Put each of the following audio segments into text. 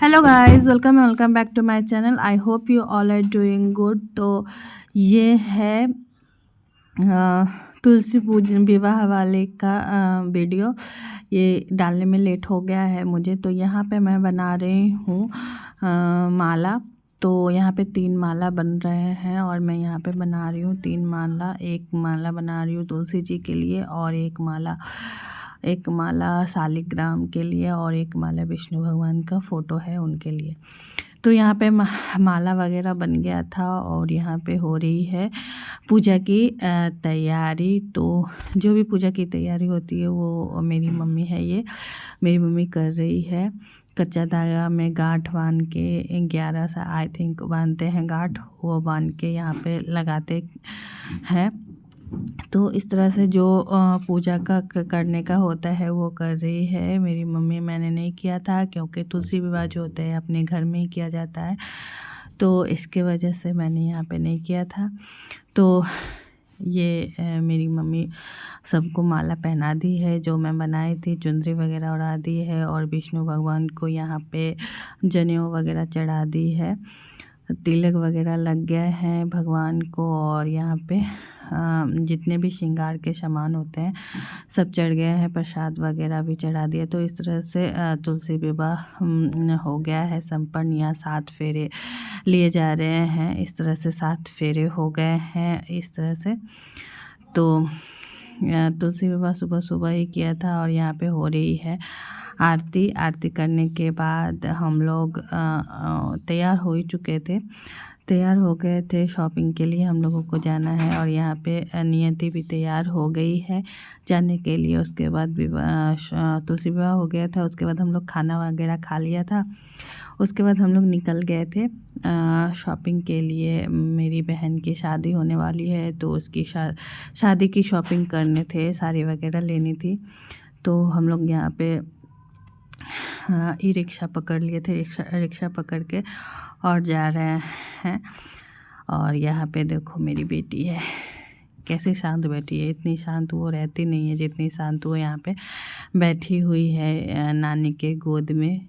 Hello guys, welcome back to my channel. I hope you all are doing good. तो ये है तुलसी पूजन विवाह वाले का वीडियो। ये डालने में लेट हो गया है मुझे। तो यहाँ पे मैं बना रही हूँ माला। तो यहाँ पे 3 माला बन रहे हैं और मैं यहाँ पे बना रही हूँ 3 माला। एक माला बना रही हूँ तुलसी जी के लिए और एक माला शालिग्राम के लिए और एक माला विष्णु भगवान का फ़ोटो है उनके लिए। तो यहाँ पे माला वगैरह बन गया था और यहाँ पे हो रही है पूजा की तैयारी। तो जो भी पूजा की तैयारी होती है वो मेरी मम्मी है, ये मेरी मम्मी कर रही है। कच्चा धागा में गांठ बांध के 11 सा आई थिंक बांधते हैं गांठ, वो बांध के यहाँ पे लगाते हैं। तो इस तरह से जो पूजा का करने का होता है वो कर रही है मेरी मम्मी। मैंने नहीं किया था क्योंकि तुलसी विवाह जो होते हैं अपने घर में ही किया जाता है, तो इसके वजह से मैंने यहाँ पे नहीं किया था। तो ये मेरी मम्मी सबको माला पहना दी है जो मैं बनाई थी, चुनरी वगैरह उड़ा दी है और विष्णु भगवान को यहाँ पे जनेऊ वगैरह चढ़ा दी है, तिलक वगैरह लग गए हैं भगवान को और यहाँ पे जितने भी श्रृंगार के सामान होते हैं सब चढ़ गए हैं, प्रसाद वगैरह भी चढ़ा दिया। तो इस तरह से तुलसी विवाह हो गया है संपन्न। यहाँ 7 फेरे लिए जा रहे हैं, इस तरह से 7 फेरे हो गए हैं इस तरह से। तो तुलसी विवाह सुबह सुबह ही किया था और यहाँ पे हो रही है आरती। आरती करने के बाद हम लोग तैयार हो ही चुके थे, तैयार हो गए थे शॉपिंग के लिए, हम लोगों को जाना है। और यहाँ पे नियति भी तैयार हो गई है जाने के लिए। उसके बाद तुलसी विवाह हो गया था, उसके बाद हम लोग खाना वगैरह खा लिया था। उसके बाद हम लोग निकल गए थे शॉपिंग के लिए। मेरी बहन की शादी होने वाली है तो उसकी शादी की शॉपिंग करने थे, साड़ी वगैरह लेनी थी। तो हम लोग यहाँ पे ई रिक्शा पकड़ लिए थे, रिक्शा पकड़ के और जा रहे हैं। और यहाँ पे देखो मेरी बेटी है, कैसी शांत बैठी है। इतनी शांत वो रहती नहीं है जितनी शांत वो यहाँ पे बैठी हुई है नानी के गोद में।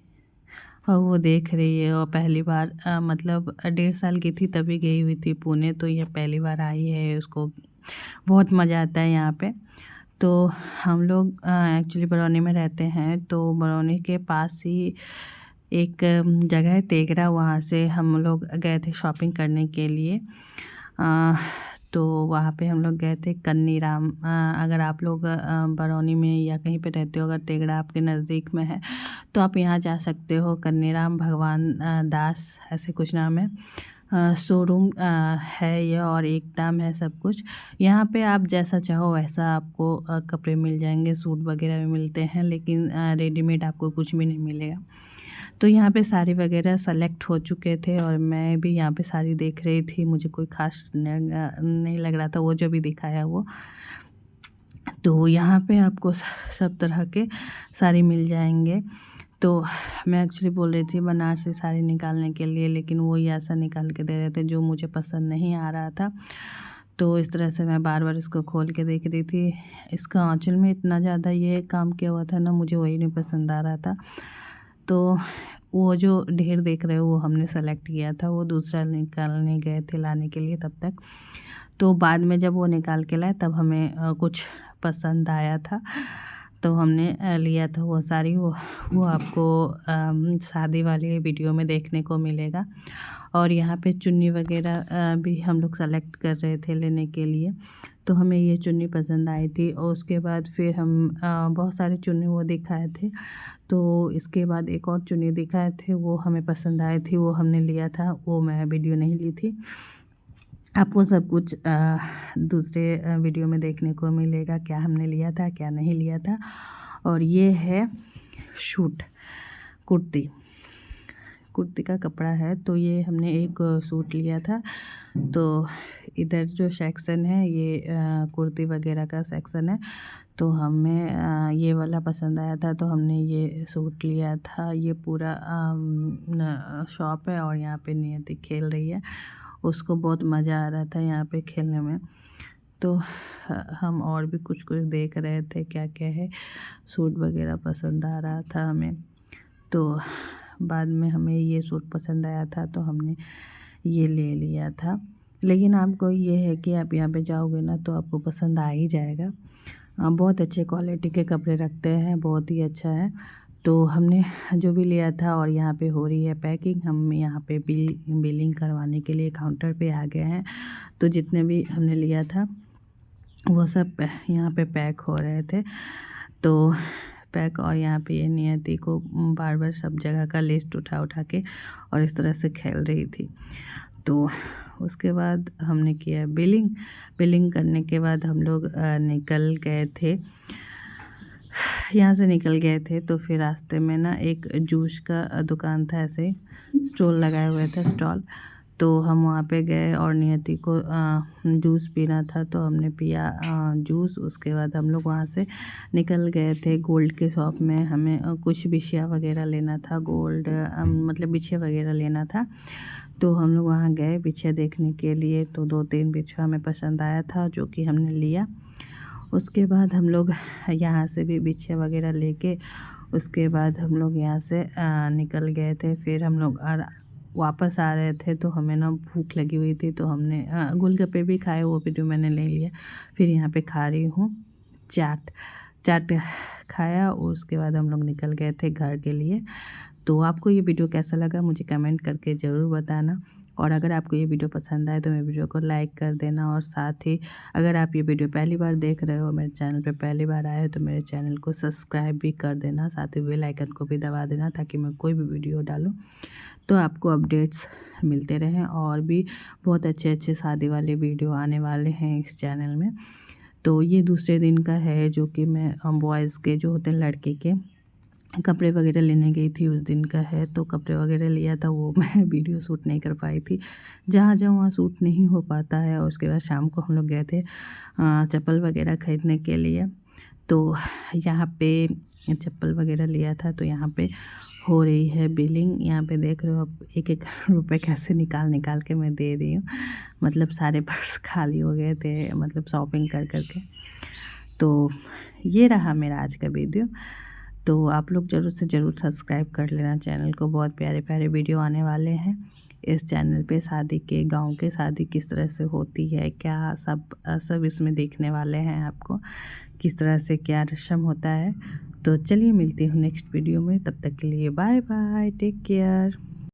और वो देख रही है। और पहली बार मतलब 1.5 साल की थी तभी गई हुई थी पुणे, तो ये पहली बार आई है। उसको बहुत मज़ा आता है यहाँ पे। तो हम लोग एक्चुअली बरौनी में रहते हैं, तो बरौनी के पास ही एक जगह है तेगरा, वहाँ से हम लोग गए थे शॉपिंग करने के लिए। तो वहाँ पे हम लोग गए थे कन्नीराम। अगर आप लोग बरौनी में या कहीं पे रहते हो, अगर तेगड़ा आपके नज़दीक में है तो आप यहाँ जा सकते हो। कन्नीराम भगवान दास ऐसे कुछ नाम है, शोरूम है ये और एक दाम है सब कुछ। यहाँ पे आप जैसा चाहो वैसा आपको कपड़े मिल जाएंगे, सूट वगैरह भी मिलते हैं, लेकिन रेडीमेड आपको कुछ भी नहीं मिलेगा। तो यहाँ पे साड़ी वगैरह सेलेक्ट हो चुके थे और मैं भी यहाँ पे साड़ी देख रही थी। मुझे कोई खास नहीं लग रहा था वो जो भी दिखाया वो। तो यहाँ पे आपको सब तरह के साड़ी मिल जाएंगे। तो मैं एक्चुअली बोल रही थी बनारसी साड़ी निकालने के लिए, लेकिन वो ही ऐसा निकाल के दे रहे थे जो मुझे पसंद नहीं आ रहा था। तो इस तरह से मैं बार बार इसको खोल के देख रही थी। इसका आँचल में इतना ज़्यादा ये काम किया हुआ था ना, मुझे वही नहीं पसंद आ रहा था। तो वो जो ढेर देख रहे हो वो हमने सेलेक्ट किया था, वो दूसरा निकालने गए थे लाने के लिए तब तक। तो बाद में जब वो निकाल के लाए तब हमें कुछ पसंद आया था, तो हमने लिया था वो साड़ी। वो आपको शादी वाली वीडियो में देखने को मिलेगा। और यहाँ पे चुन्नी वगैरह भी हम लोग सेलेक्ट कर रहे थे लेने के लिए, तो हमें ये चुन्नी पसंद आई थी। और उसके बाद फिर हम बहुत सारे चुन्नी वो दिखाए थे, तो इसके बाद एक और चुन्नी दिखाए थे, वो हमें पसंद आई थी, वो हमने लिया था। वो मैं वीडियो नहीं ली थी। आपको सब कुछ दूसरे वीडियो में देखने को मिलेगा, क्या हमने लिया था क्या नहीं लिया था। और ये है सूट, कुर्ती का कपड़ा है। तो ये हमने एक सूट लिया था। तो इधर जो सेक्शन है ये कुर्ती वगैरह का सेक्शन है। तो हमें ये वाला पसंद आया था तो हमने ये सूट लिया था। ये पूरा शॉप है और यहाँ पे नियति खेल रही है, उसको बहुत मज़ा आ रहा था यहाँ पे खेलने में। तो हम और भी कुछ कुछ देख रहे थे क्या क्या है, सूट वगैरह पसंद आ रहा था हमें। तो बाद में हमें ये सूट पसंद आया था तो हमने ये ले लिया था। लेकिन आपको ये है कि आप यहाँ पे जाओगे ना तो आपको पसंद आ ही जाएगा। बहुत अच्छे क्वालिटी के कपड़े रखते हैं, बहुत ही अच्छा है। तो हमने जो भी लिया था और यहाँ पे हो रही है पैकिंग। हम यहाँ पे बिलिंग करवाने के लिए काउंटर पे आ गए हैं। तो जितने भी हमने लिया था वो सब यहाँ पे पैक हो रहे थे। तो पैक, और यहाँ पे ये नियति को बार बार सब जगह का लिस्ट उठा उठा के और इस तरह से खेल रही थी। तो उसके बाद हमने किया बिलिंग करने के बाद हम लोग निकल गए थे, यहाँ से निकल गए थे। तो फिर रास्ते में ना एक जूस का दुकान था, ऐसे स्टॉल लगाए हुए थे स्टॉल। तो हम वहाँ पे गए और नियति को जूस पीना था तो हमने पिया जूस। उसके बाद हम लोग वहाँ से निकल गए थे गोल्ड के शॉप में। हमें कुछ बिछिया वगैरह लेना था, गोल्ड मतलब बिछिया वगैरह लेना था। तो हम लोग वहाँ गए बिछिया देखने के लिए। तो 2-3 बिछिया हमें पसंद आया था जो कि हमने लिया। उसके बाद हम लोग यहाँ से भी बिछिया वगैरह लेके उसके बाद हम लोग यहाँ से निकल गए थे। फिर हम लोग वापस आ रहे थे तो हमें ना भूख लगी हुई थी तो हमने गोलगप्पे भी खाए, वो वीडियो मैंने ले लिया। फिर यहाँ पे खा रही हूँ चाट खाया। उसके बाद हम लोग निकल गए थे घर के लिए। तो आपको ये वीडियो कैसा लगा मुझे कमेंट करके ज़रूर बताना। और अगर आपको ये वीडियो पसंद आए तो मेरे वीडियो को लाइक कर देना। और साथ ही अगर आप ये वीडियो पहली बार देख रहे हो, मेरे चैनल पे पहली बार आए हो, तो मेरे चैनल को सब्सक्राइब भी कर देना। साथ ही बेल आइकन को भी दबा देना ताकि मैं कोई भी वीडियो डालूँ तो आपको अपडेट्स मिलते रहें। और भी बहुत अच्छे अच्छे शादी वाले वीडियो आने वाले हैं इस चैनल में। तो ये दूसरे दिन का है जो कि मैं बॉयज़ के जो होते हैं लड़के के कपड़े वगैरह लेने गई थी, उस दिन का है। तो कपड़े वगैरह लिया था, वो मैं वीडियो शूट नहीं कर पाई थी। जहाँ जहाँ वहाँ शूट नहीं हो पाता है। और उसके बाद शाम को हम लोग गए थे चप्पल वगैरह ख़रीदने के लिए। तो यहाँ पे चप्पल वगैरह लिया था। तो यहाँ पे हो रही है बिलिंग। यहाँ पे देख रहे हो आप, एक एक रुपए कैसे निकाल निकाल के मैं दे रही हूँ। मतलब सारे पर्स खाली हो गए थे, मतलब शॉपिंग कर कर के। तो ये रहा मेरा आज का वीडियो। तो आप लोग ज़रूर से ज़रूर सब्सक्राइब कर लेना चैनल को। बहुत प्यारे प्यारे वीडियो आने वाले हैं इस चैनल पे। शादी के, गांव के शादी किस तरह से होती है, क्या सब इसमें देखने वाले हैं आपको, किस तरह से क्या रस्म होता है। तो चलिए मिलती हूँ नेक्स्ट वीडियो में, तब तक के लिए बाय बाय, टेक केयर।